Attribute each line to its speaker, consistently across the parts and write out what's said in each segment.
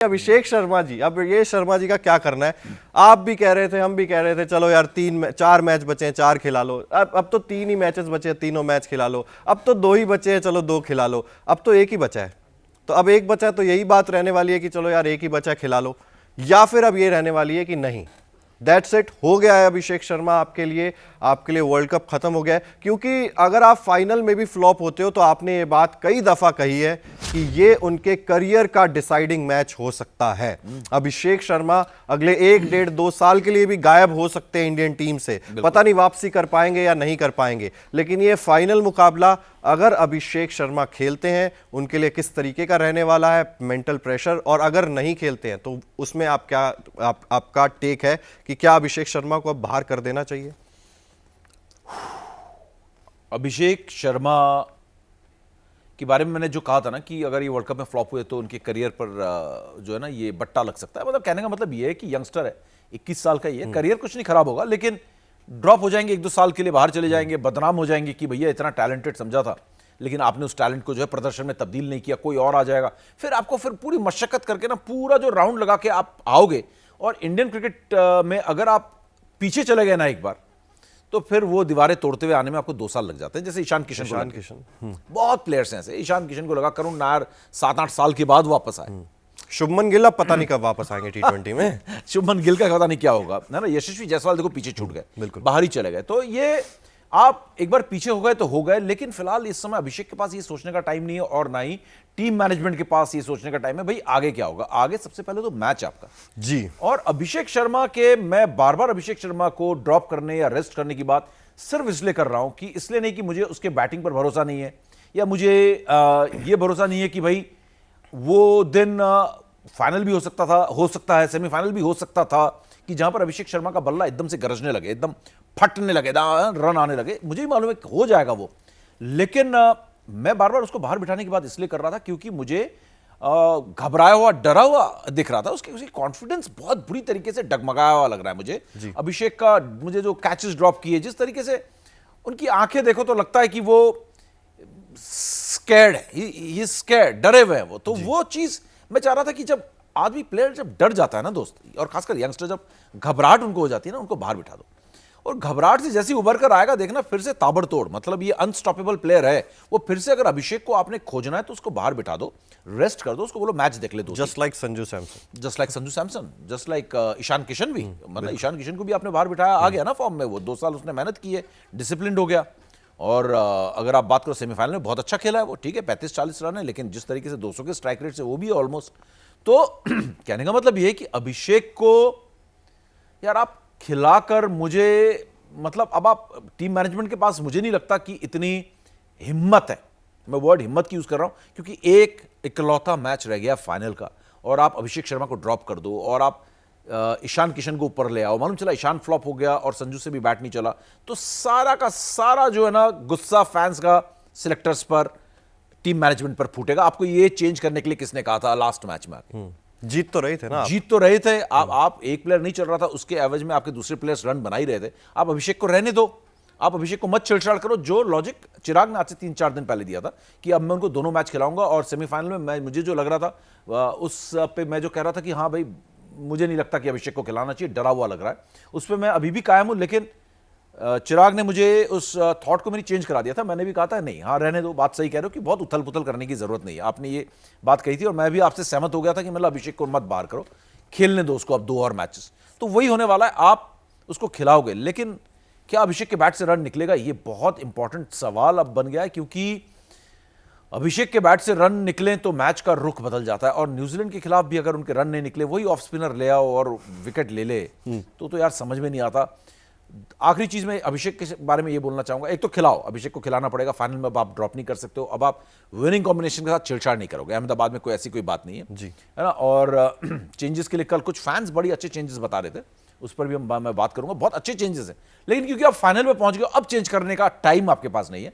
Speaker 1: अभिषेक शर्मा जी, अब ये शर्मा जी का क्या करना है? आप भी कह रहे थे, हम भी कह रहे थे, चलो यार 4 मैच बचे हैं, 4 खिला लो। अब तो 3 ही मैचेस बचे हैं, तीनों मैच खिला लो। अब तो 2 ही बचे हैं, चलो 2 खिला लो। अब तो 1 ही बचा है, तो अब 1 बचा है, तो यही बात रहने वाली है कि चलो यार 1 ही बचा है, खिला लो। या फिर अब ये रहने वाली है कि नहीं, दैट्स इट, हो गया है अभिषेक शर्मा आपके लिए वर्ल्ड कप खत्म हो गया है। क्योंकि अगर आप फाइनल में भी फ्लॉप होते हो तो आपने ये बात कई दफा कही है कि ये उनके करियर का डिसाइडिंग मैच हो सकता है। अभिषेक शर्मा अगले 1-1.5-2 साल के लिए भी गायब हो सकते हैं इंडियन टीम से, पता नहीं वापसी कर पाएंगे या नहीं कर पाएंगे। लेकिन ये फाइनल मुकाबला अगर अभिषेक शर्मा खेलते हैं, उनके लिए किस तरीके का रहने वाला है मेंटल प्रेशर, और अगर नहीं खेलते हैं तो उसमें आपका टेक है कि क्या अभिषेक शर्मा को अब बाहर कर देना चाहिए?
Speaker 2: अभिषेक शर्मा के बारे में मैंने जो कहा था ना कि अगर ये वर्ल्ड कप में फ्लॉप हुए तो उनके करियर पर जो है ना ये बट्टा लग सकता है। मतलब कहने का मतलब ये है कि यंगस्टर है, 21 साल का ही है, करियर कुछ नहीं खराब होगा, लेकिन ड्रॉप हो जाएंगे, 1-2 साल के लिए बाहर चले जाएंगे, बदनाम हो जाएंगे कि भैया इतना टैलेंटेड समझा था लेकिन आपने उस टैलेंट को जो है प्रदर्शन में तब्दील नहीं किया, कोई और आ जाएगा। फिर आपको फिर पूरी मशक्कत करके ना पूरा जो राउंड लगा के आप आओगे, और इंडियन क्रिकेट में अगर आप पीछे चले गए ना एक बार, तो फिर वो दीवारें तोड़ते हुए आने में आपको 2 साल लग जाते हैं। जैसे ईशान किशन बहुत प्लेयर्स हैं ऐसे, ईशान किशन को लगा करुण नायर 7-8 साल के बाद वापस आए।
Speaker 1: शुभमन गिल अब पता नहीं कब वापस आएंगे T20 में।
Speaker 2: शुभमन गिल का पता नहीं क्या होगा, है ना। यशस्वी जायसवाल देखो पीछे छूट गए,
Speaker 1: बिल्कुल
Speaker 2: बाहर ही चले गए। तो ये आप एक बार पीछे हो गए तो हो गए, लेकिन फिलहाल इस समय अभिषेक के पास ये सोचने का टाइम नहीं है, और ना ही टीम मैनेजमेंट के पास ये सोचने का टाइम है भाई आगे क्या होगा। आगे सबसे पहले तो मैच आपका
Speaker 1: जी।
Speaker 2: और अभिषेक शर्मा के, मैं बार बार अभिषेक शर्मा को ड्रॉप करने या रेस्ट करने की बात सिर्फ इसलिए कर रहा हूं कि इसलिए नहीं कि मुझे उसके बैटिंग पर भरोसा नहीं है, या मुझे ये भरोसा नहीं है कि भाई वो दिन फाइनल भी हो सकता है, सेमीफाइनल भी हो सकता था, कि जहां पर अभिषेक शर्मा का बल्ला एकदम से गरजने लगे, एकदम फटने लगे, रन आने लगे। मुझे भी मालूम है हो जाएगा वो, लेकिन मैं बार बार उसको बाहर बिठाने की बात इसलिए कर रहा था क्योंकि मुझे घबराया हुआ, डरा हुआ दिख रहा था। उसकी कॉन्फिडेंस बहुत बुरी तरीके से डगमगाया हुआ लग रहा है मुझे अभिषेक का। मुझे जो कैचेस ड्रॉप किए, जिस तरीके से उनकी आंखें देखो तो लगता है कि वो स्कैर्ड है, ही स्कैर्ड, डरे हुए हैं वो। तो वो चीज मैं चाह रहा था कि जब आदमी प्लेयर जब डर जाता है ना दोस्त, और खासकर यंगस्टर जब घबराहट उनको हो जाती है ना, उनको बाहर बिठा दो, और घबराहट से जैसे उभर कर आएगा देखना फिर से ताबड़तोड़, मतलब ये अनस्टॉपेबल प्लेयर है वो। फिर से अगर अभिषेक को आपने खोजना है तो उसको बाहर बिठा दो, रेस्ट कर दो, उसको बोलो मैच देख ले दो।
Speaker 1: Just like Sanju Samson, just like Ishan Kishan भी, मतलब ईशान किशन को भी आपने बाहर बिठाया, आ गया ना फॉर्म में वो। 2 साल उसने मेहनत की है, डिसिप्लिन हो गया। और अगर आप बात करो सेमीफाइनल में बहुत अच्छा खेला है वो, ठीक है 35-40 रन है, लेकिन जिस तरीके से 200 के स्ट्राइक रेट से वो भी है ऑलमोस्ट। तो कहने का मतलब ये है कि अभिषेक को यार आप खिलाकर, मुझे मतलब अब आप टीम मैनेजमेंट के पास मुझे नहीं लगता कि इतनी हिम्मत है, मैं वर्ड हिम्मत की यूज कर रहा हूं, क्योंकि एक इकलौता मैच रह गया फाइनल का, और आप अभिषेक शर्मा को ड्रॉप कर दो और आप ईशान किशन को ऊपर ले आओ। मालूम चला ईशान फ्लॉप हो गया और संजू से भी बैट नहीं चला, तो सारा का सारा जो है ना गुस्सा फैंस का सिलेक्टर्स पर, टीम मैनेजमेंट पर फूटेगा। आपको ये चेंज करने के लिए किसने कहा था लास्ट मैच में? जीत तो रहे थे ना,
Speaker 2: जीत तो रहे थे आप एक प्लेयर नहीं चल रहा था, उसके एवज में आपके दूसरे प्लेयर्स रन बना ही रहे थे। आप अभिषेक को रहने दो, आप अभिषेक को मत छेड़छाड़ करो। जो लॉजिक चिराग ने आज से 3-4 दिन पहले दिया था कि अब मैं उनको दोनों मैच खिलाऊंगा, और सेमीफाइनल में मुझे जो लग रहा था उस पे मैं जो कह रहा था कि हाँ भाई मुझे नहीं लगता कि अभिषेक को खिलाना चाहिए, डरा हुआ लग रहा है, उस पर मैं अभी भी कायम हूं। लेकिन चिराग ने मुझे उस थॉट को मेरी चेंज करा दिया था। मैंने भी कहा था नहीं, हाँ रहने दो, बात सही कह रहे हो कि बहुत उथल पुथल करने की जरूरत नहीं है। आपने ये बात कही थी और मैं भी आपसे सहमत हो गया था कि मतलब अभिषेक को मत बाहर करो, खेलने दो उसको अब 2 और मैचेस। तो वही होने वाला है, आप उसको खिलाओगे, लेकिन क्या अभिषेक के बैट से रन निकलेगा, ये बहुत इंपॉर्टेंट सवाल अब बन गया है। क्योंकि अभिषेक के बैट से रन निकले तो मैच का रुख बदल जाता है, और न्यूजीलैंड के खिलाफ भी अगर उनके रन नहीं निकले, वही ऑफ स्पिनर ले आओ और विकेट ले ले, तो यार समझ में नहीं आता। आखिरी चीज मैं अभिषेक के बारे में ये बोलना चाहूंगा, एक तो खिलाओ, अभिषेक को खिलाना पड़ेगा। फाइनल में अब आप ड्रॉप नहीं कर सकते हो, अब आप विनिंग कॉम्बिनेशन के साथ छेड़छाड़ नहीं करोगे। अहमदाबाद में कोई ऐसी कोई बात नहीं है
Speaker 1: जी,
Speaker 2: है ना। और चेंजेस के लिए कल कुछ फैंस बड़ी अच्छे चेंजेस बता रहे थे, उस पर भी मैं बात करूंगा। बहुत अच्छे चेंजेस हैं, लेकिन क्योंकि आप फाइनल में पहुंच गए, अब चेंज करने का टाइम आपके पास नहीं है।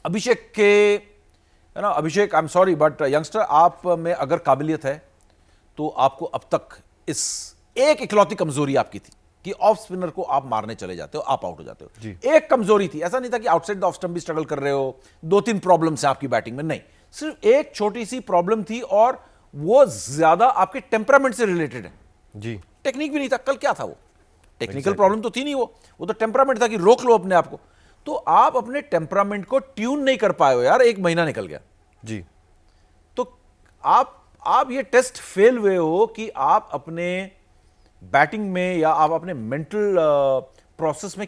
Speaker 2: अभिषेक के, है ना, Abhishek I am sorry but youngster, आप में अगर काबिलियत है तो आपको अब तक इस एक इकलौती कमजोरी आपकी थी कि ऑफ स्पिनर को आप मारने चले जाते हो, आप आउट हो जाते हो। एक कमजोरी थी, ऐसा नहीं था कि आउटसाइड द ऑफ स्टंप भी स्ट्रगल कर रहे हो, 2-3 प्रॉब्लम्स हैं आपकी बैटिंग में, नहीं, सिर्फ एक छोटी सी प्रॉब्लम थी और वो ज्यादा आपके टेम्परामेंट से रिलेटेड है।
Speaker 1: जी
Speaker 2: टेक्निक भी नहीं था, कल क्या था वो टेक्निकल प्रॉब्लम तो थी नहीं, वो तो टेम्परामेंट था कि रोक लो अपने आप को। तो आप अपने टेम्परामेंट को ट्यून नहीं कर पाए हो यार, एक महीना निकल गया।
Speaker 1: जी
Speaker 2: तो आप ये टेस्ट फेल हुए हो कि आप अपने बैटिंग में या आप अपने मेंटल प्रोसेस में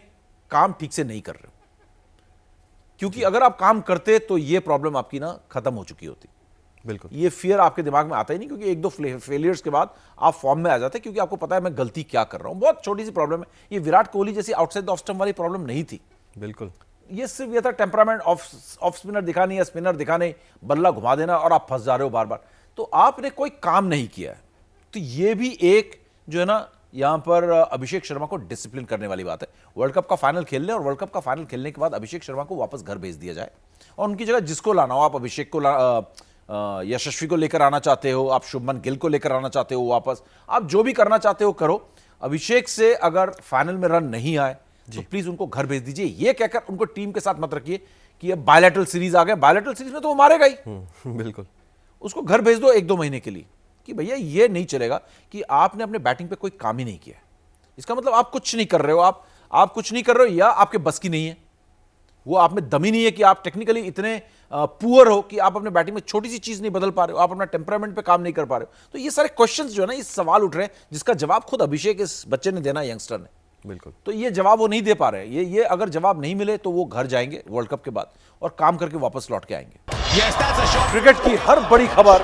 Speaker 2: काम ठीक से नहीं कर रहे हो। क्योंकि अगर आप काम करते तो ये प्रॉब्लम आपकी ना खत्म हो चुकी होती।
Speaker 1: बिल्कुल।
Speaker 2: ये फियर आपके दिमाग में आता ही नहीं, क्योंकि एक दो फेलियर्स के बाद आप फॉर्म में आ जाते हैं, क्योंकि आपको पता है मैं गलती क्या कर रहा हूं। बहुत छोटी सी प्रॉब्लम है ये, विराट कोहली जैसी आउटसाइड द ऑफ स्टंप वाली प्रॉब्लम नहीं थी।
Speaker 1: बिल्कुल।
Speaker 2: ये सिर्फ ये था टेम्परामेंट, ऑफ स्पिनर दिखा नहीं या स्पिनर दिखा नहीं, बल्ला घुमा देना और आप फंस जा रहे हो बार बार। तो आपने कोई काम नहीं किया है। तो ये भी एक जो है ना यहां पर अभिषेक शर्मा को डिसिप्लिन करने वाली बात है। वर्ल्ड कप का फाइनल खेल लें और वर्ल्ड कप का फाइनल खेलने के बाद अभिषेक शर्मा को वापस घर भेज दिया जाए और उनकी जगह जिसको लाना हो, आप अभिषेक को यशस्वी को लेकर आना चाहते हो, आप शुभमन गिल को लेकर आना चाहते हो वापस, आप जो भी करना चाहते हो करो। अभिषेक से अगर फाइनल में रन नहीं आए तो प्लीज उनको घर भेज दीजिए। ये कहकर उनको टीम के साथ मत रखिए कि ये बायलैटरल सीरीज आ गए, बायलैटरल सीरीज में तो वो मारेगा ही।
Speaker 1: बिल्कुल।
Speaker 2: उसको घर भेज दो 1-2 महीने के लिए कि भैया ये नहीं चलेगा कि आपने अपने बैटिंग पे कोई काम ही नहीं किया। इसका मतलब आप कुछ नहीं कर रहे हो, आप कुछ नहीं कर रहे हो या आपके बस की नहीं है, वो आप में दम ही नहीं है कि आप टेक्निकली इतने पुअर हो कि आप अपने बैटिंग में छोटी सी चीज नहीं बदल पा रहे हो, आप अपना टेम्परामेंट पे काम नहीं कर पा रहे हो। तो ये सारे क्वेश्चंस जो है ना, ये सवाल उठ रहे हैं जिसका जवाब खुद अभिषेक इस बच्चे ने देना है, यंगस्टर ने।
Speaker 1: बिल्कुल।
Speaker 2: तो ये जवाब वो नहीं दे पा रहे हैं। ये अगर जवाब नहीं मिले तो वो घर जाएंगे वर्ल्ड कप के बाद और काम करके वापस लौट के आएंगे। क्रिकेट की हर बड़ी खबर,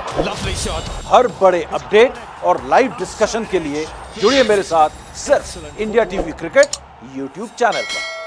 Speaker 2: हर बड़े अपडेट और लाइव डिस्कशन के लिए जुड़िए मेरे साथ सिर्फ India TV cricket YouTube channel पर।